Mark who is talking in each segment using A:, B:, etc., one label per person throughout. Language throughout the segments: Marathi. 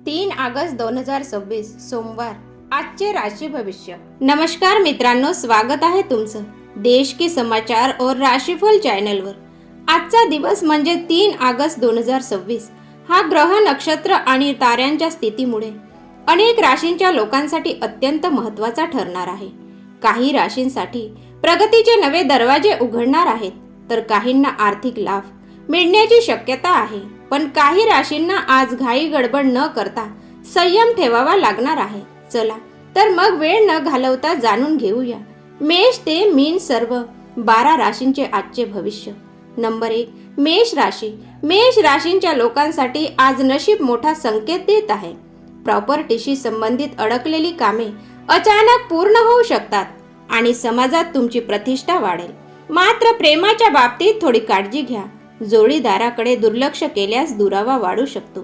A: 3 ऑगस्ट 2026 सोमवार आजचे राशि भविष्य। नमस्कार मित्रांनो, स्वागत आहे तुमचं देश के समाचार और राशिफल चॅनलवर। आजचा दिवस म्हणजे 3 ऑगस्ट 2026 हा ग्रह नक्षत्र आणि ताऱ्यांच्या स्थितीमुळे अनेक राशींच्या लोकांसाठी अत्यंत महत्त्वाचा ठरणार आहे। काही राशींसाठी प्रगतीचे नवे दरवाजे उघडणार आहेत, तर काहींना आर्थिक लाभ मिळण्याची शक्यता आहे। पण काही राशींना आज घाई गडबड न करता संयम ठेवावा लागणार आहे। चला तर मग वेळ न घालवता जाणून घेऊया मेष ते मीन सर्व 12 राशींचे आजचे भविष्य। नंबर 1, मेष राशी। मेष राशींच्या लोकांसाठी आज नशीब मोठा संकेत देत आहे। प्रॉपर्टीशी संबंधित अडकलेली कामे अचानक पूर्ण होऊ शकतात आणि समाजात तुमची प्रतिष्ठा वाढेल। मात्र प्रेमाच्या बाबतीत थोडी काळजी घ्या। जोडीदाराकडे दुर्लक्ष केल्यास दुरावा वाढू शकतो।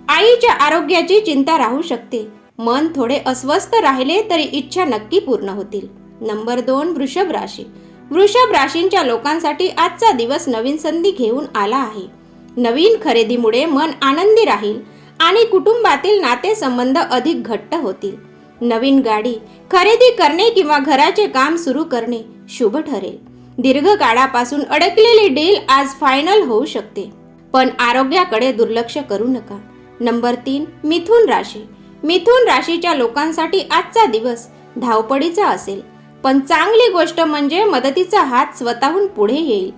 A: आईच्या आरोग्याची चिंता राहू शकते। मन थोडे अस्वस्थ राहिले तरी इच्छा नक्की पूर्ण होतील। नंबर 2, वृषभ राशी। वृषभ राशींच्या लोकांसाठी आजचा दिवस नवीन संधी घेऊन आला आहे। नवीन खरेदीमुळे मन आनंदी राहील आणि कुटुंबातील नातेसंबंध अधिक घट्ट होतील। नवीन गाडी खरेदी करणे किंवा घराचे काम सुरू करणे शुभ ठरेल। दीर्घकाळापासून अडकलेली डील आज फायनल होऊ शकते, पण आरोग्याकडे दुर्लक्ष करू नका। नंबर 3, मिथुन राशी। मिथुन राशीच्या लोकांसाठी आजचा दिवस धावपळीचा असेल, पण चांगली गोष्ट म्हणजे मदतीचा हात स्वतःहून पुढे येईल।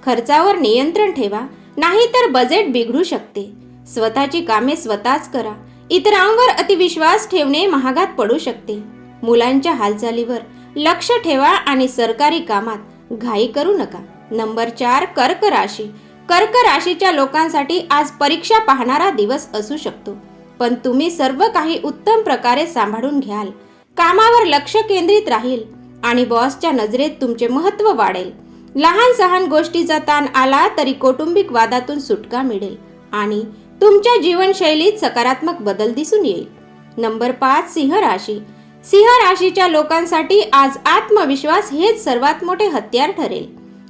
A: खर्चावर नियंत्रण ठेवा, नाहीतर बजेट बिघडू शकते। स्वतःची कामे स्वतःच करा। इतरांवर अतिविश्वास ठेवणे महागात पडू शकते। मुलांच्या हालचालीवर लक्ष ठेवा आणि सरकारी कामात घाई करू नका। नंबर 4, कर्क राशी। कर्क राशीच्या लोकांसाठी आज परीक्षा पाहणारा दिवस असू शकतो, पण तुम्ही सर्व काही उत्तम प्रकारे सांभाळून घ्याल। कामावर लक्ष केंद्रित राहील आणि बॉसच्या नजरेत तुमचे महत्त्व वाढेल। लहान सहान गोष्टीचा ताण आला तरी कौटुंबिक वादातून सुटका मिळेल आणि तुमच्या जीवनशैलीत सकारात्मक बदल दिसून येईल। नंबर 5, सिंह राशी। सिंह राशीच्या लोकांसाठी आज आत्मविश्वास हेच सर्वात मोठे हत्यार ठरेल।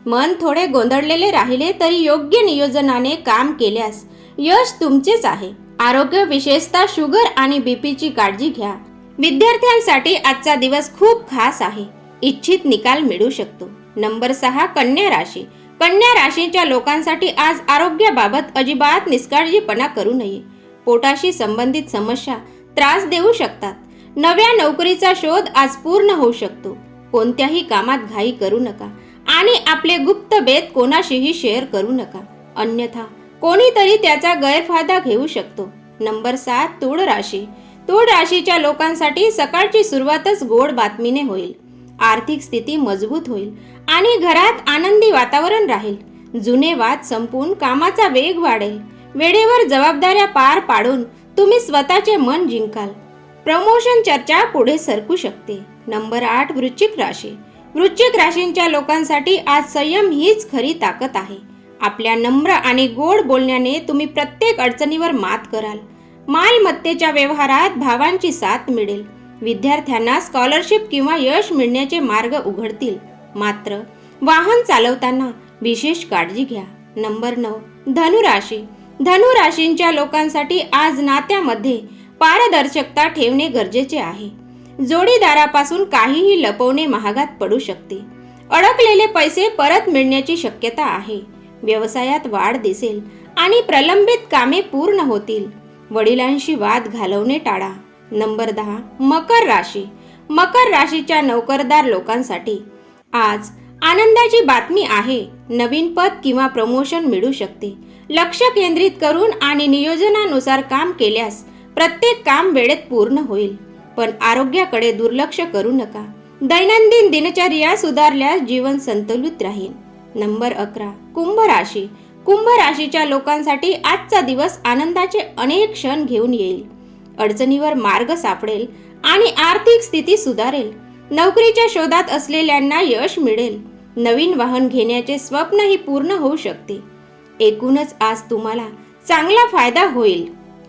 A: मन थोडे गोंधळलेले राहिले तरी योग्य नियोजनाने काम केल्यास यश तुमचेच आहे। आरोग्य, विशेषतः शुगर आणि बीपीची काळजी घ्या। विद्यार्थ्यांसाठी आजचा दिवस खूप खास आहे। इच्छित निकाल मिळू शकतो। नंबर 6, कन्या राशी। कन्या राशीच्या लोकांसाठी आज आरोग्याबाबत अजिबात निष्काळजीपणा करू नये। पोटाशी संबंधित समस्या त्रास देऊ शकतात। नव्या नोकरीचा शोध आज पूर्ण होऊ शकतो। कोणत्याही कामात घाई करू नका आणि आपले गुप्त बेत कोणाशीही शेअर करू नका, अन्यथा कोणीतरी त्याचा गैरफायदा घेऊ शकतो। नंबर 7, तुळ राशी। तुळ राशीच्या लोकांसाठी सकाळची सुरुवातच गोड बातमीने होईल। आर्थिक स्थिती मजबूत होईल आणि घरात आनंदी वातावरण राहील। जुने वाद संपून कामाचा वेग वाढेल। वेळेवर जबाबदाऱ्या पार पाडून तुम्ही स्वतःचे मन जिंकाल। प्रमोशन चर्चा पुढे सरकू शकते। नंबर 8, वृश्चिक राशी। वृश्चिक राशींच्या लोकांसाठी आज संयम हीच खरी ताकद आहे। आपल्या नम्र आणि गोड बोलण्याने तुम्ही प्रत्येक अडचणीवर मात कराल। मालमत्तेच्या व्यवहारात भावांची साथ मिळेल। विद्यार्थ्यांना स्कॉलरशिप किंवा यश मिळण्याचे मार्ग उघडतील। मात्र वाहन चालवताना विशेष काळजी घ्या। नंबर 9, धनु राशी। धनु राशींच्या लोकांसाठी आज नात्यामध्ये पारदर्शकता ठेवणे गरजेचे आहे। जोडीदारापासून काहीही लपवणे महागात पडू शकते। अडकलेले पैसे परत मिळण्याची शक्यता आहे। व्यवसायात वाढ दिसेल आणि प्रलंबित कामे पूर्ण होतील। वडिलांशी वाद घालवणे टाळा। नंबर 10, मकर राशी। मकर राशीच्या नोकरदार लोकांसाठी आज आनंदाची बातमी आहे। नवीन पद किंवा प्रमोशन मिळू शकते। लक्ष केंद्रित करून आणि नियोजनानुसार काम केल्यास प्रत्येक काम वेळेत पूर्ण होईल, पण आरोग्याकडे दुर्लक्ष करू नका। दैनंदिन दिनचर्या सुधारल्यास जीवन संतुलित राहील। नंबर 11, कुंभ राशी। कुंभ राशीच्या लोकांसाठी आजचा दिवस आनंदाचे अनेक क्षण घेऊन येईल। अडचणीवर मार्ग सापडेल आणि आर्थिक स्थिती सुधारेल। नोकरीच्या शोधात असलेल्यांना यश मिळेल। नवीन वाहन घेण्याचे स्वप्नही पूर्ण होऊ शकते। एकूणच आज तुम्हाला चांगला फायदा होईल।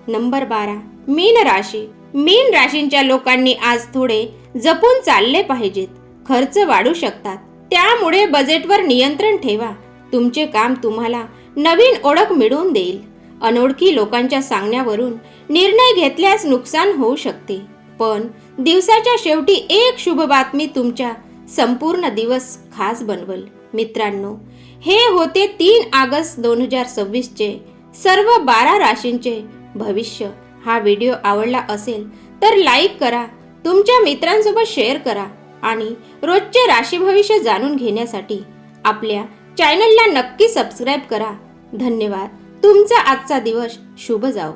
A: नंबर 12, मीन राशी। मीन राशींच्या लोकांनी आज थोडे जपून चालले पाहिजेत। खर्च वाढू शकतात, त्यामुळे बजेटवर नियंत्रण ठेवा। तुमचे काम तुम्हाला नवीन ओळख मिळवून देईल। अनोळखी लोकांच्या सांगण्यावरून निर्णय घेतल्यास नुकसान होऊ शकते, पण दिवसाच्या शेवटी एक शुभ बातमी तुमच्या संपूर्ण दिवस खास बनवल. मित्रांनो, हे होते 3 ऑगस्ट 2026 चे सर्व 12 राशींचे भविष्य. हा व्हिडिओ आवडला असेल तर लाईक करा, तुमच्या मित्रांसोबत शेअर करा आणि रोजचे राशी भविष्य जाणून घेण्यासाठी आपल्या चॅनलला नक्की सबस्क्राईब करा. धन्यवाद. तुमचा आजचा दिवस शुभ जाओ.